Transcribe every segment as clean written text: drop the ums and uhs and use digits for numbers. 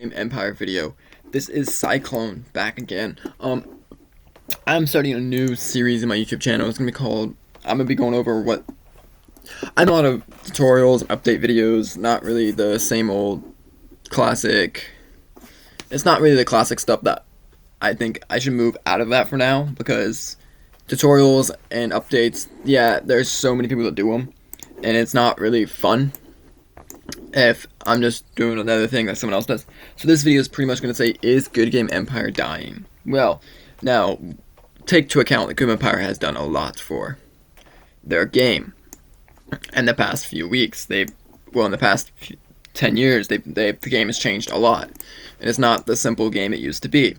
Empire video. This is Cyclone back again. I'm starting a new series in my YouTube channel. It's gonna be called. I'm gonna be going over what I know a lot of tutorials, update videos. Not really the same old classic. It's not really the classic stuff that I think I should move out of that for now because tutorials and updates. Yeah, there's so many people that do them, and it's not really fun if I'm just doing another thing that someone else does. So this video is pretty much going to say, is Goodgame Empire dying? Well, now, take to account that Goodgame Empire has done a lot for their game. In the past few weeks, in the past 10 years, the game has changed a lot. And it's not the simple game it used to be.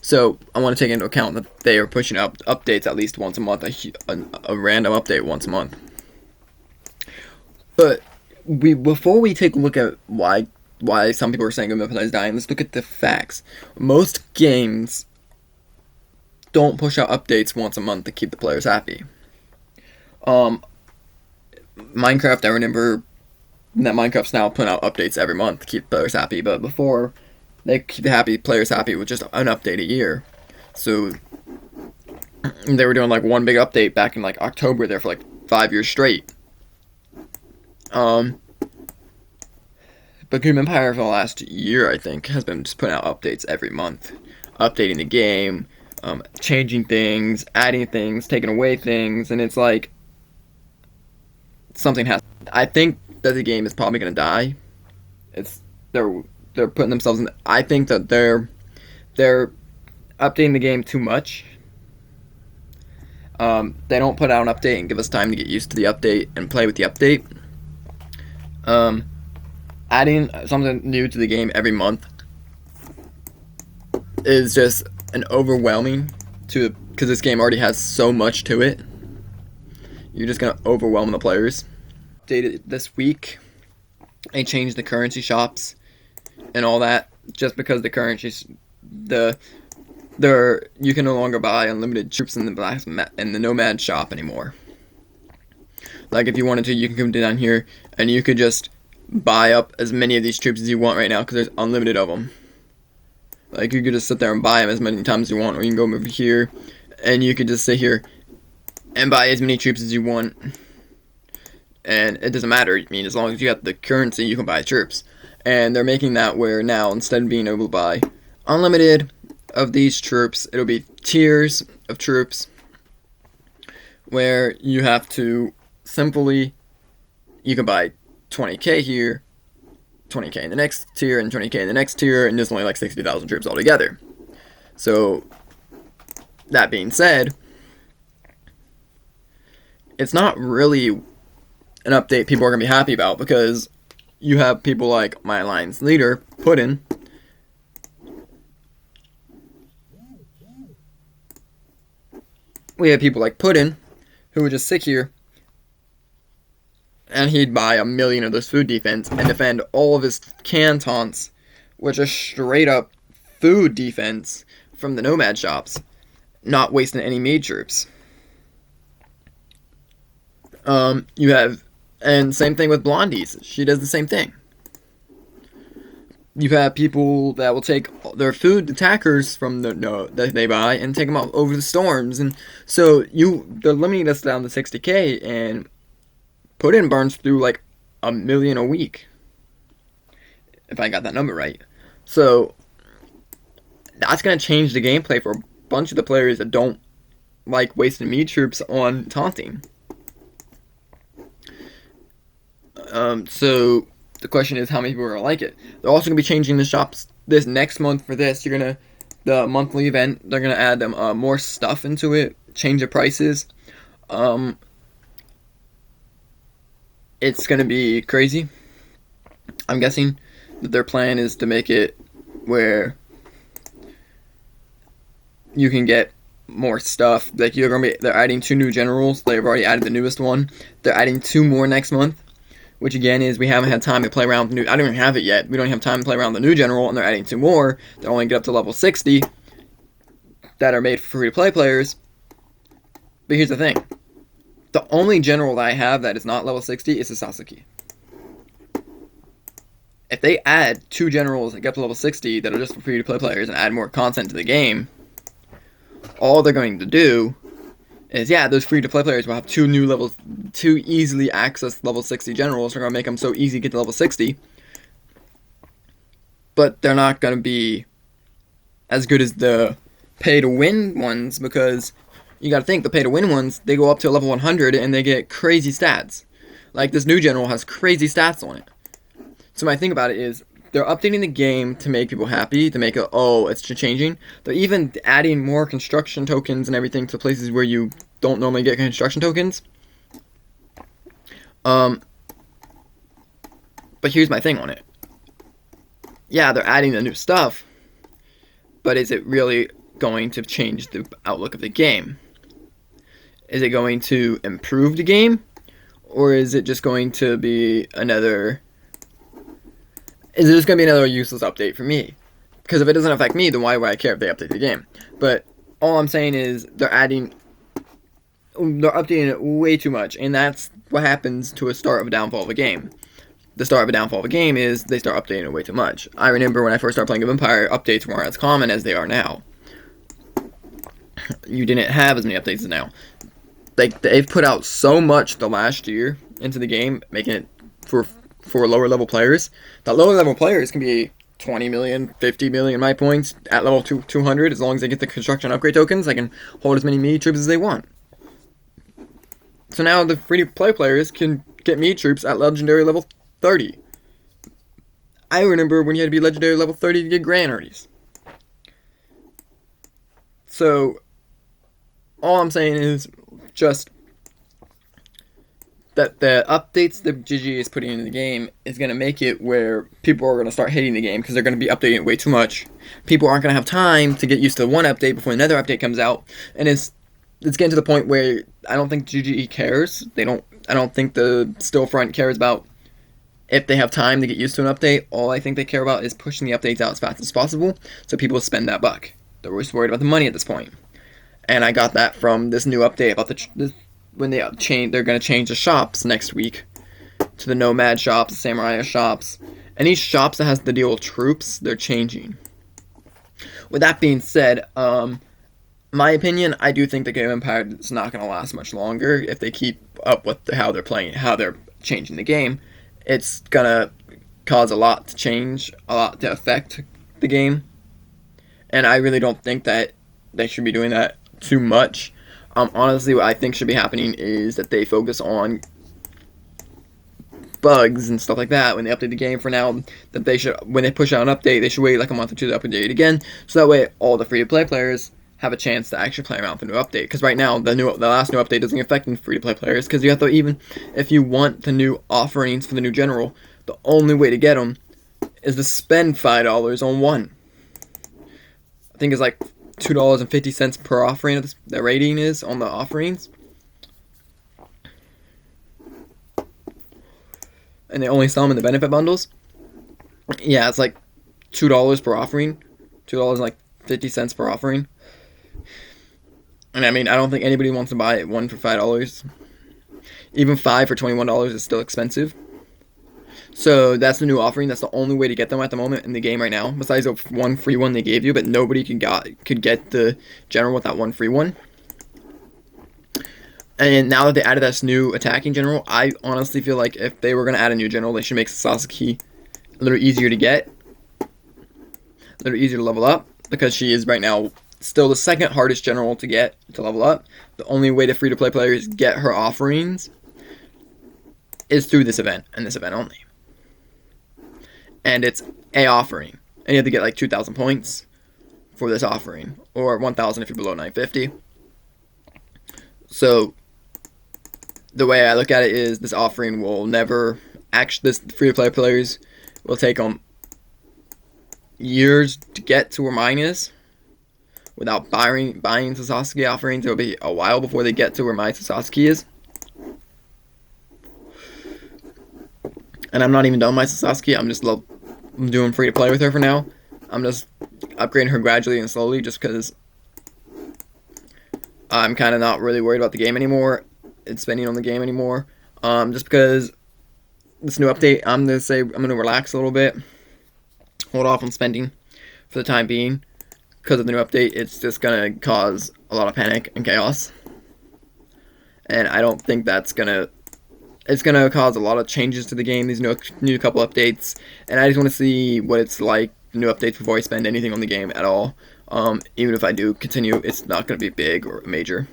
So, I want to take into account that they are pushing up updates at least once a month, a random update once a month. But before we take a look at why some people are saying Goodgame Empire is dying, let's look at the facts. Most games don't push out updates once a month to keep the players happy. Minecraft, I remember that Minecraft's now putting out updates every month to keep players happy, but before they keep the players happy with just an update a year. So they were doing like one big update back in like October there for like 5 years straight. But Goodgame Empire for the last year, I think, has been just putting out updates every month. Updating the game, changing things, adding things, taking away things, and it's like something has. I think that the game is probably gonna die. They're putting themselves in. I think that they're updating the game too much. They don't put out an update and give us time to get used to the update and play with the update. Adding something new to the game every month is just an overwhelming because this game already has so much to it. You're just gonna overwhelm the players. Updated this week, they changed the currency shops and all that just because the currencies, you can no longer buy unlimited troops in the Nomad shop anymore. Like if you wanted to, you can come down here and you could just buy up as many of these troops as you want right now because there's unlimited of them. Like you could just sit there and buy them as many times as you want, or you can go over here and you could just sit here and buy as many troops as you want. And it doesn't matter. I mean, as long as you got the currency, you can buy troops. And they're making that where now, instead of being able to buy unlimited of these troops, it'll be tiers of troops where you have to simply, you can buy 20k here, 20k in the next tier, and 20k in the next tier, and there's only like 60,000 troops altogether. So, that being said, it's not really an update people are going to be happy about because you have people like my alliance leader, Putin, we have people like Putin who would just sit here and he'd buy 1 million of those food defense and defend all of his cantons, which are straight up food defense from the Nomad shops, not wasting any mage troops. And same thing with Blondie's. She does the same thing. You have people that will take their food attackers from that they buy and take them out over the storms, and so they're limiting us down to 60k, and Putin burns through like 1 million a week, if I got that number right. So that's gonna change the gameplay for a bunch of the players that don't like wasting meat troops on taunting. So the question is how many people are gonna like it. They're also gonna be changing the shops this next month for this. The monthly event, they're gonna add more stuff into it, change the prices. It's gonna be crazy. I'm guessing that their plan is to make it where you can get more stuff. Like they're adding 2 new generals. They've already added the newest one. They're adding 2 more next month. Which again is we haven't had time to play around with the new. I don't even have it yet. We don't have time to play around with the new general, and they're adding 2 more that only get up to level 60 that are made for free-to-play players. But here's the thing: the only general that I have that is not level 60 is the Sasuke. If they add 2 generals that get up to level 60 that are just for free-to-play players and add more content to the game, all they're going to do is, yeah, those free-to-play players will have 2 easily accessed level 60 generals. They're going to make them so easy to get to level 60. But they're not going to be as good as the pay-to-win ones, because you got to think, the pay-to-win ones, they go up to level 100 and they get crazy stats. Like, this new general has crazy stats on it. So my thing about it is, they're updating the game to make people happy, to make it, oh, it's changing. They're even adding more construction tokens and everything to places where you don't normally get construction tokens. But here's my thing on it. Yeah, they're adding the new stuff, but is it really going to change the outlook of the game? Is it going to improve the game? Or is it just going to be another... Is it just going to be another useless update for me? Because if it doesn't affect me, then why would I care if they update the game? But all I'm saying is they're updating it way too much, and that's what happens to a start of a downfall of a game. The start of a downfall of a game is they start updating it way too much. I remember when I first started playing Empire, updates weren't as common as they are now. You didn't have as many updates as now. Like, they've put out so much the last year into the game, making it for lower level players. That lower level players can be 20 million, 50 million my points at level 200, as long as they get the construction upgrade tokens. They can hold as many meat troops as they want. So now the free-to-play players can get meat troops at legendary level 30. I remember when you had to be legendary level 30 to get Grand Arties. So all I'm saying is just that the updates that GG is putting into the game is going to make it where people are going to start hating the game because they're going to be updating it way too much. People aren't going to have time to get used to one update before another update comes out, and it's getting to the point where I don't think GG cares. I don't think the Stillfront cares about if they have time to get used to an update. All I think they care about is pushing the updates out as fast as possible so people spend that buck. They're just worried about the money at this point. And I got that from this new update about when they're going to change the shops next week to the Nomad shops, the Samurai shops. Any shops that has to deal with troops, they're changing. With that being said, my opinion, I do think the Game of Empire is not going to last much longer if they keep up with how they're playing, how they're changing the game. It's going to cause a lot to change, a lot to affect the game. And I really don't think that they should be doing that too much. Honestly, what I think should be happening is that they focus on bugs and stuff like that when they update the game. For now, that they should, when they push out an update, they should wait like a month or two to update it again, so that way all the free-to-play players have a chance to actually play around with the new update. Because right now, the last new update doesn't affect the free-to-play players, because you have to, even if you want the new offerings for the new general, the only way to get them is to spend $5 on one. I think it's like $2.50 per offering. The rating is on the offerings, and they only sell them in the benefit bundles. Yeah, it's like $2 per offering, $2.50 per offering. And I mean, I don't think anybody wants to buy one for $5. Even 5 for $21 is still expensive. So that's the new offering. That's the only way to get them at the moment in the game right now. Besides the one free one they gave you, but nobody could get the general with that one free one. And now that they added this new attacking general, I honestly feel like if they were going to add a new general, they should make Sasaki a little easier to get, a little easier to level up, because she is right now still the second hardest general to get to level up. The only way the free-to-play players get her offerings is through this event, and this event only. And it's a offering, and you have to get like 2,000 points for this offering, or 1,000 if you're below 950. So the way I look at it is, this offering will never actually, this free-to-play players will take them years to get to where mine is without buying the Sasaki offerings. It'll be a while before they get to where my Sasaki is. And I'm not even done with my Sasaki. I'm doing free to play with her for now. I'm just upgrading her gradually and slowly, just because I'm kind of not really worried about the game anymore. It's spending on the game anymore. Just because this new update, I'm gonna relax a little bit. hold off on spending for the time being because of the new update. It's just gonna cause a lot of panic and chaos, and I don't think that's gonna. It's gonna cause a lot of changes to the game. These new couple updates, and I just want to see what it's like. New updates before I spend anything on the game at all. Even if I do continue, it's not gonna be big or major.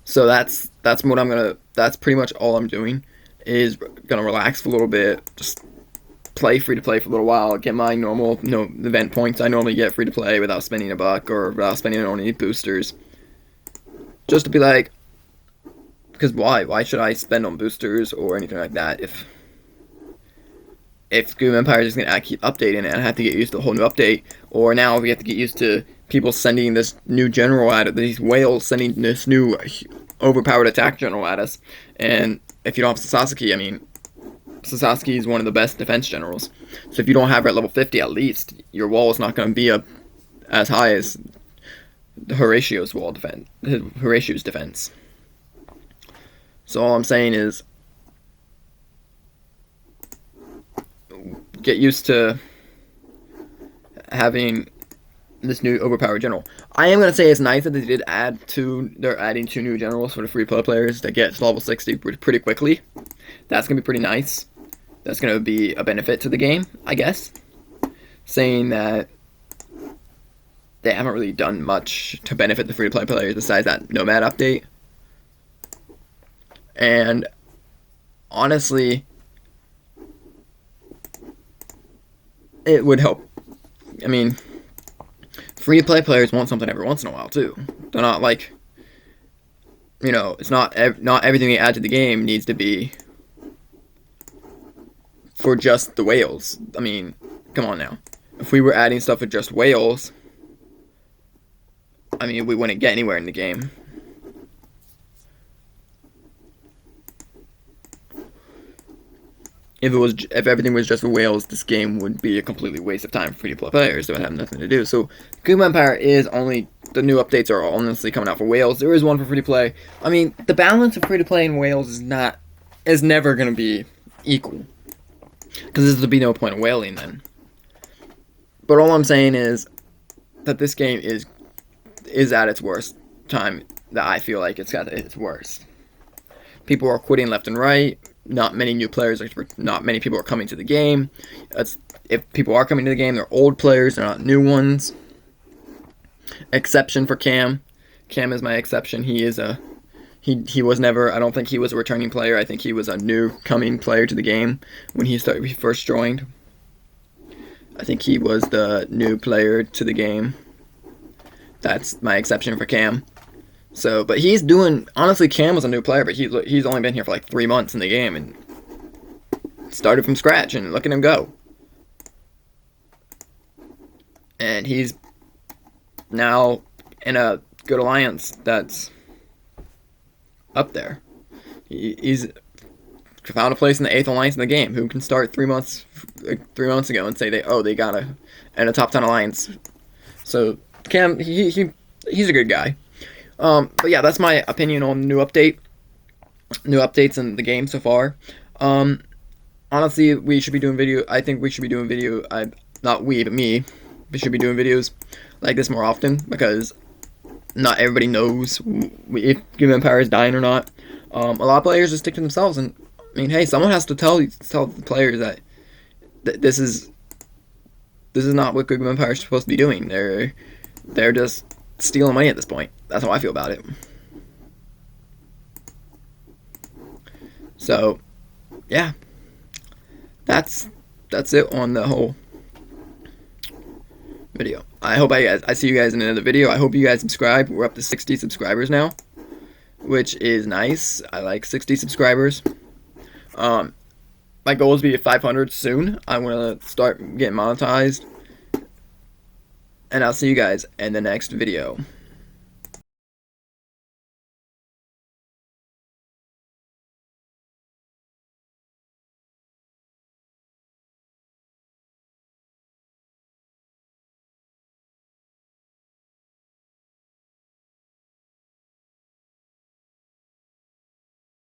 So that's what I'm gonna. That's pretty much all I'm doing. Is gonna relax for a little bit, just play free to play for a little while, get my normal event points I normally get free to play without spending a buck or without spending on any boosters. Just to be like, because why should I spend on boosters or anything like that if Goodgame Empire is just gonna keep updating and I have to get used to the whole new update, or now we have to get used to people sending this new general at us, these whales sending this new overpowered attack general at us, and if you don't have Sasaki, I mean, Sasaki is one of the best defense generals. So if you don't have her at level 50 at least, your wall is not going to be up as high as Horatio's defense. So all I'm saying is get used to having this new overpowered general. I am going to say it's nice that they did they're adding 2 new generals for the free play players that get to level 60 pretty quickly. That's going to be pretty nice. That's going to be a benefit to the game, I guess. Saying that they haven't really done much to benefit the free play players besides that Nomad update. And honestly, it would help. I mean, free-to-play players want something every once in a while, too. They're not like, it's not everything they add to the game needs to be for just the whales. I mean, come on now. If we were adding stuff with just whales, I mean, we wouldn't get anywhere in the game. If everything was just for whales, this game would be a completely waste of time for free-to-play players. They would have nothing to do. So, Goodgame Empire is only the new updates are honestly coming out for whales. There is one for free-to-play. I mean, the balance of free-to-play and whales is never going to be equal, because there'll be no point in whaling then. But all I'm saying is that this game is at its worst time. That I feel like it's at its worst. People are quitting left and right. Not many new players, not many people are coming to the game. If people are coming to the game, they're old players, they're not new ones. Exception for Cam. Cam is my exception. He was never, I don't think he was a returning player. I think he was a new coming player to the game when he first joined. I think he was the new player to the game. That's my exception for Cam. So, but honestly, Cam was a new player, but he's only been here for like 3 months in the game and started from scratch, and look at him go. And he's now in a good alliance that's up there. He's found a place in the 8th alliance in the game. Who can start 3 months ago and say they got in a top 10 alliance? So Cam, he's a good guy. But yeah, that's my opinion on new updates in the game so far. Honestly, we should be doing video. I think we should be doing video. Not we, but me. We should be doing videos like this more often, because not everybody knows if Goodgame Empire is dying or not. A lot of players just stick to themselves, and I mean, hey, someone has to tell the players that this is not what Goodgame Empire is supposed to be doing. They're just stealing money at this point. That's how I feel about it. So, yeah, that's it on the whole video. I see you guys in another video. I hope you guys subscribe. We're up to 60 subscribers now, which is nice. I like 60 subscribers. My goal is to be at 500 soon. I want to start getting monetized. And I'll see you guys in the next video.